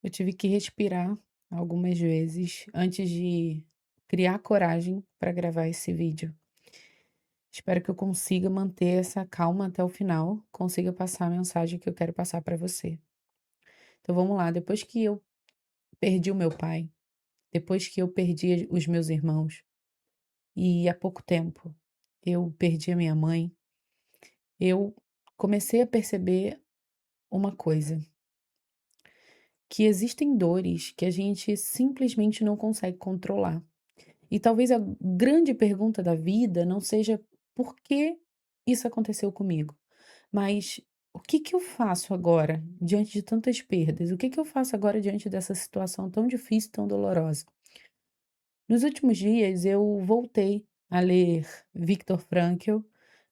Eu tive que respirar algumas vezes antes de criar coragem para gravar esse vídeo. Espero que eu consiga manter essa calma até o final, consiga passar a mensagem que eu quero passar para você. Então vamos lá, depois que eu perdi o meu pai, depois que eu perdi os meus irmãos e há pouco tempo eu perdi a minha mãe, eu comecei a perceber uma coisa, que existem dores que a gente simplesmente não consegue controlar. E talvez a grande pergunta da vida não seja por que isso aconteceu comigo, mas o que que eu faço agora diante de tantas perdas? O que que eu faço agora diante dessa situação tão difícil, tão dolorosa? Nos últimos dias eu voltei a ler Viktor Frankl.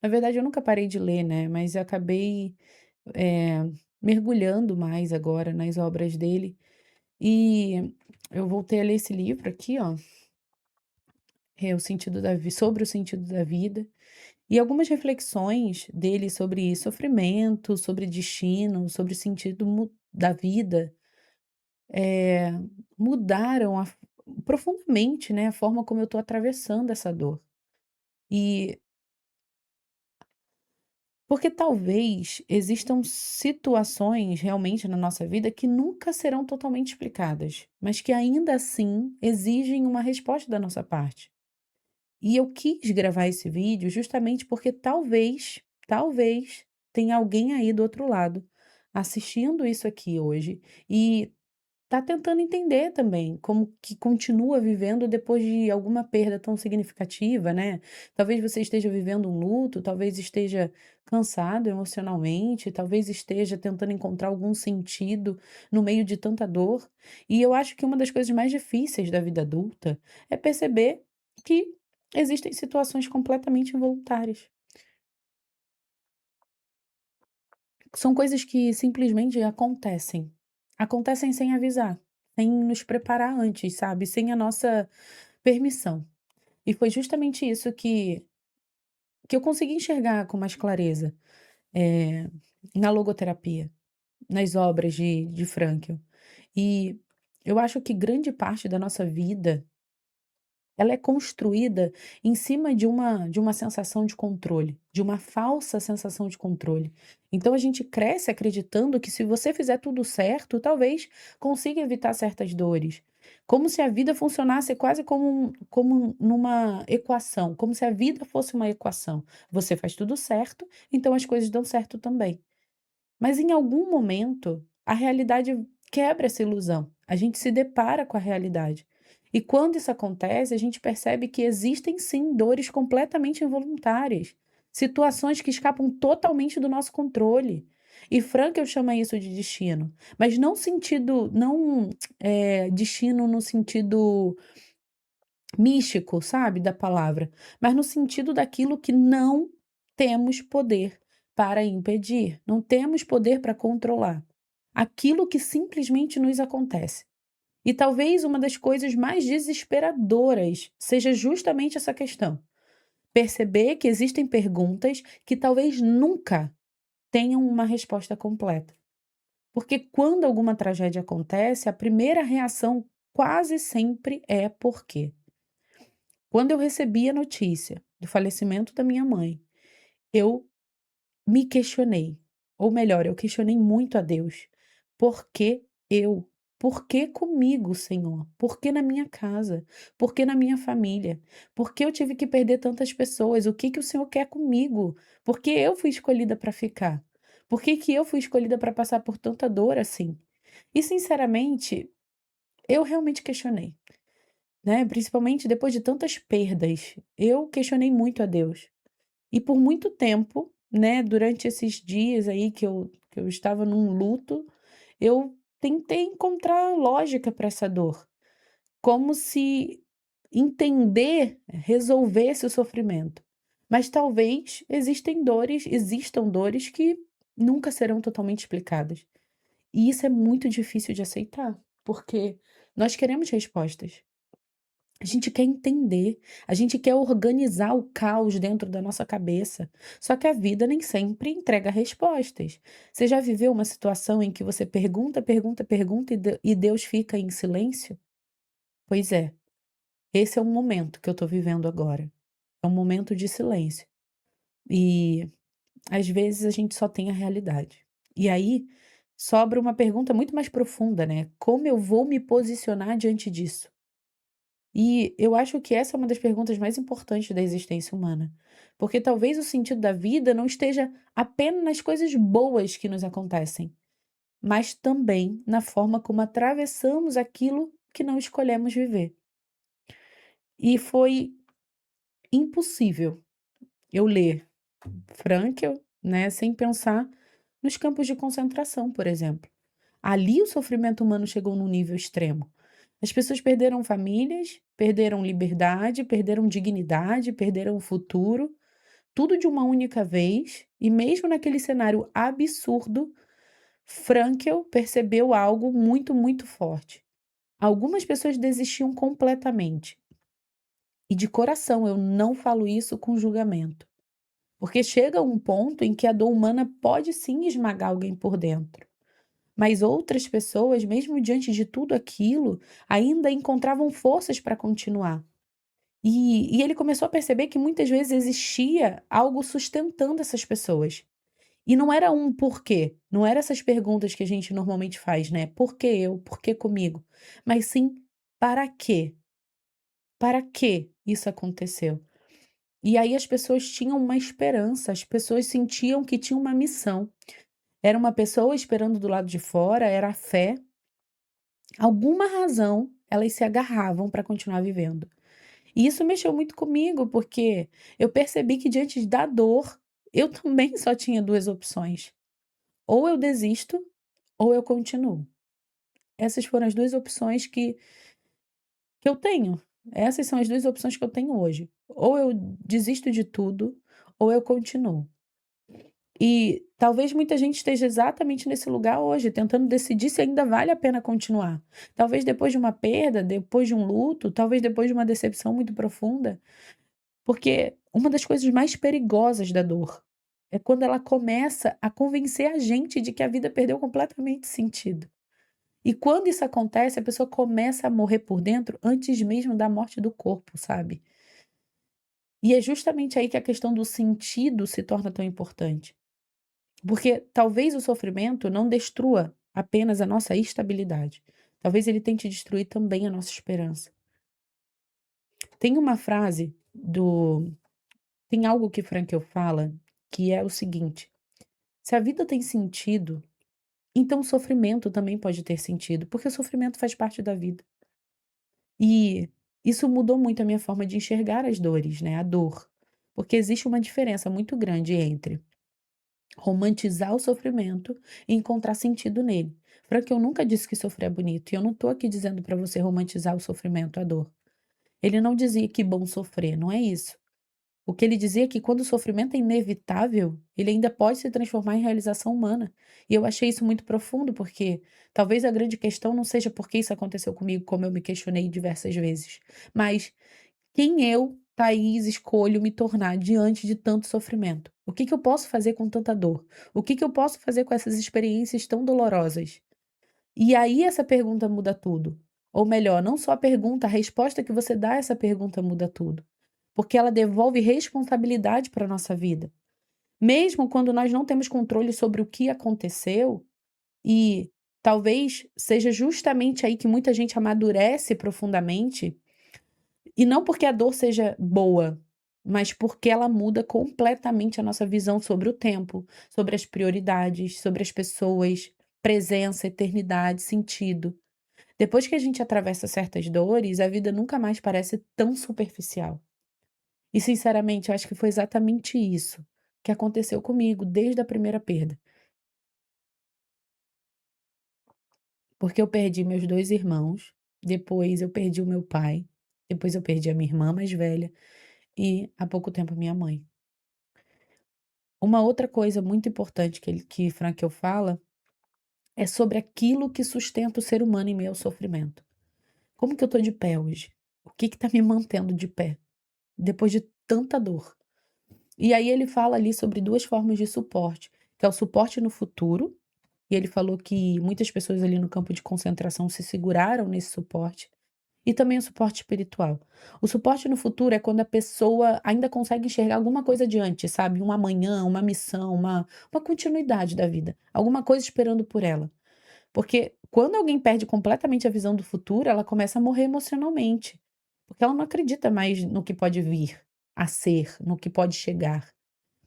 Na verdade, eu nunca parei de ler, né? Mas eu acabei eh, mergulhando mais agora nas obras dele. E eu voltei a ler esse livro aqui, ó, o sentido da sobre o sentido da vida, e algumas reflexões dele sobre sofrimento, sobre destino, sobre o sentido da vida, eh, mudaram profundamente, né, a forma como eu estou atravessando essa dor. E porque talvez existam situações realmente na nossa vida que nunca serão totalmente explicadas, mas que ainda assim exigem uma resposta da nossa parte. E eu quis gravar esse vídeo justamente porque talvez tenha alguém aí do outro lado assistindo isso aqui hoje e tá tentando entender também como que continua vivendo depois de alguma perda tão significativa, né. Talvez você esteja vivendo um luto, talvez esteja cansado emocionalmente, talvez esteja tentando encontrar algum sentido no meio de tanta dor. E eu acho que uma das coisas mais difíceis da vida adulta é perceber que existem situações completamente involuntárias. São coisas que simplesmente acontecem. Acontecem sem avisar, sem nos preparar antes, sabe, sem a nossa permissão. E foi justamente isso que eu consegui enxergar com mais clareza, eh, na logoterapia, nas obras de Frankl. E eu acho que grande parte da nossa vida ela é construída em cima de uma sensação de controle, de uma falsa sensação de controle. Então a gente cresce acreditando que se você fizer tudo certo, talvez consiga evitar certas dores. Como se a vida funcionasse quase como numa equação, como se a vida fosse uma equação. Você faz tudo certo, então as coisas dão certo também. Mas em algum momento, a realidade quebra essa ilusão. A gente se depara com a realidade. E quando isso acontece, a gente percebe que existem sim dores completamente involuntárias, situações que escapam totalmente do nosso controle. E Frankl chama isso de destino, mas não destino no sentido místico, sabe, da palavra, mas no sentido daquilo que não temos poder para impedir, não temos poder para controlar. Aquilo que simplesmente nos acontece. E talvez uma das coisas mais desesperadoras seja justamente essa questão. Perceber que existem perguntas que talvez nunca tenham uma resposta completa. Porque quando alguma tragédia acontece, a primeira reação quase sempre é por quê? Quando eu recebi a notícia do falecimento da minha mãe, eu me questionei, ou melhor, eu questionei muito a Deus. Por que eu? Por que comigo, Senhor? Por que na minha casa? Por que na minha família? Por que eu tive que perder tantas pessoas? O que que o Senhor quer comigo? Por que eu fui escolhida para ficar? Por que que eu fui escolhida para passar por tanta dor assim? E sinceramente, eu realmente questionei. Né, principalmente depois de tantas perdas, eu questionei muito a Deus. E por muito tempo, né, durante esses dias aí que eu estava num luto, eu tentei encontrar lógica para essa dor, como se entender resolvesse o sofrimento. Mas talvez existam dores que nunca serão totalmente explicadas. E isso é muito difícil de aceitar, porque nós queremos respostas. A gente quer entender, a gente quer organizar o caos dentro da nossa cabeça. Só que a vida nem sempre entrega respostas. Você já viveu uma situação em que você pergunta, pergunta, pergunta e Deus fica em silêncio? Pois é, esse é o momento que eu tô vivendo agora. É um momento de silêncio. E às vezes a gente só tem a realidade. E aí sobra uma pergunta muito mais profunda, né? Como eu vou me posicionar diante disso? E eu acho que essa é uma das perguntas mais importantes da existência humana. Porque talvez o sentido da vida não esteja apenas nas coisas boas que nos acontecem, mas também na forma como atravessamos aquilo que não escolhemos viver. E foi impossível eu ler Frankl, né, sem pensar nos campos de concentração, por exemplo. Ali o sofrimento humano chegou num nível extremo. As pessoas perderam famílias, perderam liberdade, perderam dignidade, perderam o futuro, tudo de uma única vez, e mesmo naquele cenário absurdo, Frankl percebeu algo muito, muito forte. Algumas pessoas desistiam completamente. E de coração, eu não falo isso com julgamento. Porque chega um ponto em que a dor humana pode sim esmagar alguém por dentro. Mas outras pessoas, mesmo diante de tudo aquilo, ainda encontravam forças para continuar. E ele começou a perceber que muitas vezes existia algo sustentando essas pessoas. E não era um porquê, não eram essas perguntas que a gente normalmente faz, né? Por que eu? Por que comigo? Mas sim, para quê? Para que isso aconteceu? E aí as pessoas tinham uma esperança, as pessoas sentiam que tinham uma missão. Era uma pessoa esperando do lado de fora, era a fé. Alguma razão, elas se agarravam para continuar vivendo. E isso mexeu muito comigo, porque eu percebi que diante da dor, eu também só tinha 2 opções: ou eu desisto, ou eu continuo. Essas foram as 2 opções que eu tenho. Essas são as 2 opções que eu tenho hoje. Ou eu desisto de tudo, ou eu continuo. E talvez muita gente esteja exatamente nesse lugar hoje, tentando decidir se ainda vale a pena continuar. Talvez depois de uma perda, depois de um luto, talvez depois de uma decepção muito profunda, porque uma das coisas mais perigosas da dor é quando ela começa a convencer a gente de que a vida perdeu completamente sentido. E quando isso acontece, a pessoa começa a morrer por dentro antes mesmo da morte do corpo, sabe? E é justamente aí que a questão do sentido se torna tão importante. Porque talvez o sofrimento não destrua apenas a nossa estabilidade. Talvez ele tente destruir também a nossa esperança. Tem uma frase do. Tem algo que Frankl fala que é o seguinte: se a vida tem sentido, então o sofrimento também pode ter sentido, porque o sofrimento faz parte da vida. E isso mudou muito a minha forma de enxergar as dores, né? A dor. Porque existe uma diferença muito grande entre romantizar o sofrimento e encontrar sentido nele. Frank, eu nunca disse que sofrer é bonito, e eu não tô aqui dizendo para você romantizar o sofrimento, a dor. Ele não dizia que bom sofrer, não é isso. O que ele dizia é que quando o sofrimento é inevitável, ele ainda pode se transformar em realização humana. E eu achei isso muito profundo, porque talvez a grande questão não seja por que isso aconteceu comigo, como eu me questionei diversas vezes, mas quem eu, Thaís, escolho me tornar diante de tanto sofrimento? O que que eu posso fazer com tanta dor? O que que eu posso fazer com essas experiências tão dolorosas? E aí essa pergunta muda tudo. Ou melhor, não só a pergunta, a resposta que você dá a essa pergunta muda tudo. Porque ela devolve responsabilidade para a nossa vida. Mesmo quando nós não temos controle sobre o que aconteceu, e talvez seja justamente aí que muita gente amadurece profundamente, e não porque a dor seja boa, mas porque ela muda completamente a nossa visão sobre o tempo, sobre as prioridades, sobre as pessoas, presença, eternidade, sentido. Depois que a gente atravessa certas dores, a vida nunca mais parece tão superficial. E sinceramente, eu acho que foi exatamente isso que aconteceu comigo desde a primeira perda. Porque eu perdi meus 2 irmãos, depois eu perdi o meu pai, depois eu perdi a minha irmã mais velha e há pouco tempo a minha mãe. Uma outra coisa muito importante que Frankl fala é sobre aquilo que sustenta o ser humano em meio ao sofrimento. Como que eu tô de pé hoje? O que está me mantendo de pé, depois de tanta dor? E aí ele fala ali sobre 2 formas de suporte, que é o suporte no futuro, e ele falou que muitas pessoas ali no campo de concentração se seguraram nesse suporte, e também o suporte espiritual. O suporte no futuro é quando a pessoa ainda consegue enxergar alguma coisa adiante, sabe, um amanhã, uma missão, uma continuidade da vida, alguma coisa esperando por ela. Porque quando alguém perde completamente a visão do futuro, ela começa a morrer emocionalmente, porque ela não acredita mais no que pode vir a ser, no que pode chegar.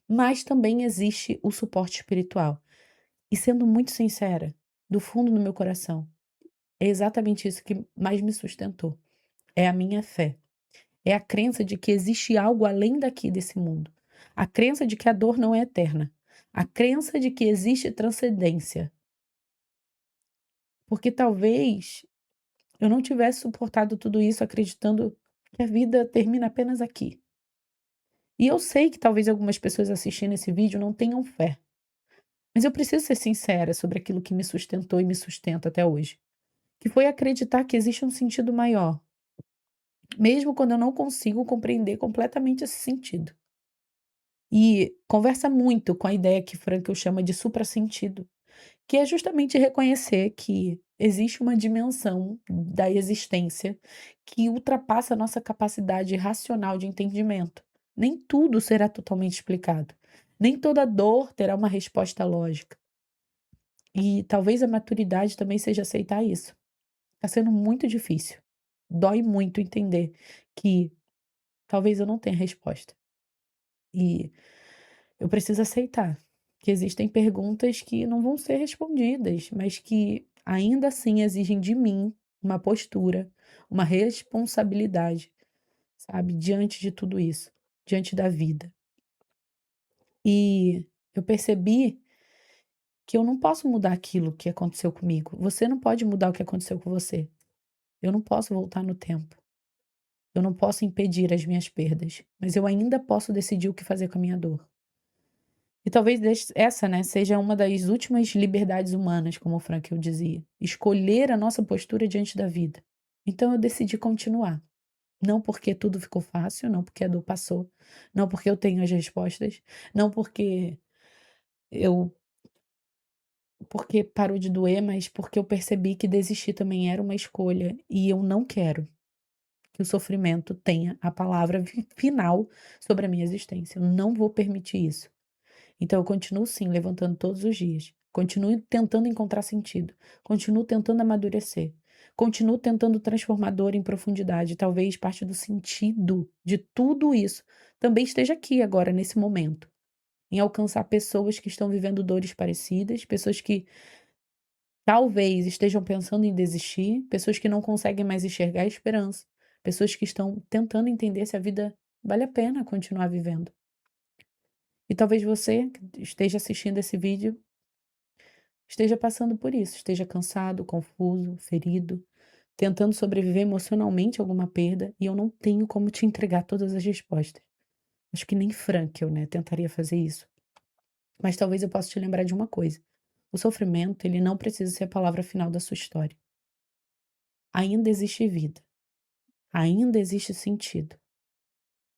Mas também existe o suporte espiritual. E sendo muito sincera, do fundo do meu coração, é exatamente isso que mais me sustentou. É a minha fé. É a crença de que existe algo além daqui desse mundo. A crença de que a dor não é eterna. A crença de que existe transcendência. Porque talvez eu não tivesse suportado tudo isso acreditando que a vida termina apenas aqui. E eu sei que talvez algumas pessoas assistindo esse vídeo não tenham fé. Mas eu preciso ser sincera sobre aquilo que me sustentou e me sustenta até hoje. Que foi acreditar que existe um sentido maior, mesmo quando eu não consigo compreender completamente esse sentido. E conversa muito com a ideia que Frankl chama de suprassentido, que é justamente reconhecer que existe uma dimensão da existência que ultrapassa a nossa capacidade racional de entendimento. Nem tudo será totalmente explicado. Nem toda dor terá uma resposta lógica. E talvez a maturidade também seja aceitar isso. Está sendo muito difícil. Dói muito entender que talvez eu não tenha resposta. E eu preciso aceitar que existem perguntas que não vão ser respondidas, mas que ainda assim exigem de mim uma postura, uma responsabilidade, sabe, diante de tudo isso, diante da vida. E eu percebi que eu não posso mudar aquilo que aconteceu comigo. Você não pode mudar o que aconteceu com você. Eu não posso voltar no tempo. Eu não posso impedir as minhas perdas, mas eu ainda posso decidir o que fazer com a minha dor. E talvez essa, né, seja uma das últimas liberdades humanas, como o Frankl dizia. Escolher a nossa postura diante da vida. Então eu decidi continuar. Não porque tudo ficou fácil, não porque a dor passou, não porque eu tenho as respostas, não eu porque parou de doer, mas porque eu percebi que desistir também era uma escolha e eu não quero que o sofrimento tenha a palavra final sobre a minha existência. Eu não vou permitir isso. Então eu continuo sim levantando todos os dias. Continuo tentando encontrar sentido. Continuo tentando amadurecer. Continuo tentando transformar dor em profundidade. Talvez parte do sentido de tudo isso também esteja aqui agora, nesse momento. Em alcançar pessoas que estão vivendo dores parecidas, pessoas que talvez estejam pensando em desistir, pessoas que não conseguem mais enxergar a esperança, pessoas que estão tentando entender se a vida vale a pena continuar vivendo. E talvez você que esteja assistindo esse vídeo esteja passando por isso, esteja cansado, confuso, ferido, tentando sobreviver emocionalmente a alguma perda, e eu não tenho como te entregar todas as respostas. Acho que nem Frankl, né, tentaria fazer isso. Mas talvez eu possa te lembrar de uma coisa. O sofrimento, ele não precisa ser a palavra final da sua história. Ainda existe vida. Ainda existe sentido.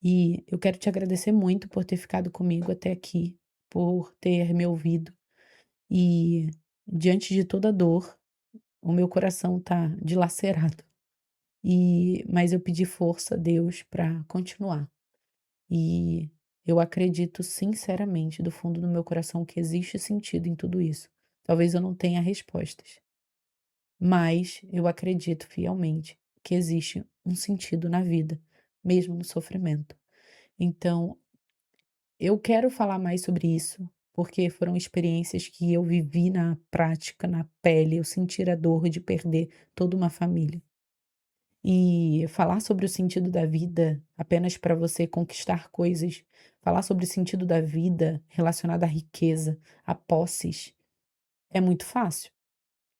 E eu quero te agradecer muito por ter ficado comigo até aqui, por ter me ouvido. E diante de toda a dor, o meu coração tá dilacerado. Mas eu pedi força a Deus para continuar. E eu acredito sinceramente, do fundo do meu coração, que existe sentido em tudo isso. Talvez eu não tenha respostas, mas eu acredito fielmente que existe um sentido na vida, mesmo no sofrimento. Então, eu quero falar mais sobre isso, porque foram experiências que eu vivi na prática, na pele, eu sentir a dor de perder toda uma família. E falar sobre o sentido da vida apenas para você conquistar coisas, falar sobre o sentido da vida relacionado à riqueza, a posses, é muito fácil.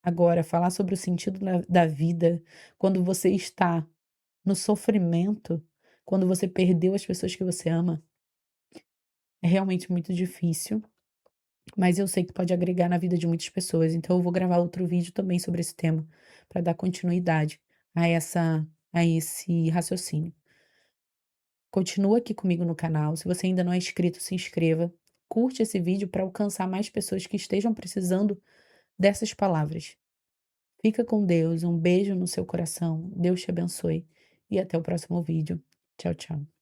Agora, falar sobre o sentido da vida quando você está no sofrimento, quando você perdeu as pessoas que você ama, é realmente muito difícil, mas eu sei que pode agregar na vida de muitas pessoas. Então, eu vou gravar outro vídeo também sobre esse tema, para dar continuidade a essa a esse raciocínio. Continua aqui comigo no canal, se você ainda não é inscrito, se inscreva, curte esse vídeo para alcançar mais pessoas que estejam precisando dessas palavras. Fica com Deus, um beijo no seu coração, Deus te abençoe e até o próximo vídeo. Tchau, tchau.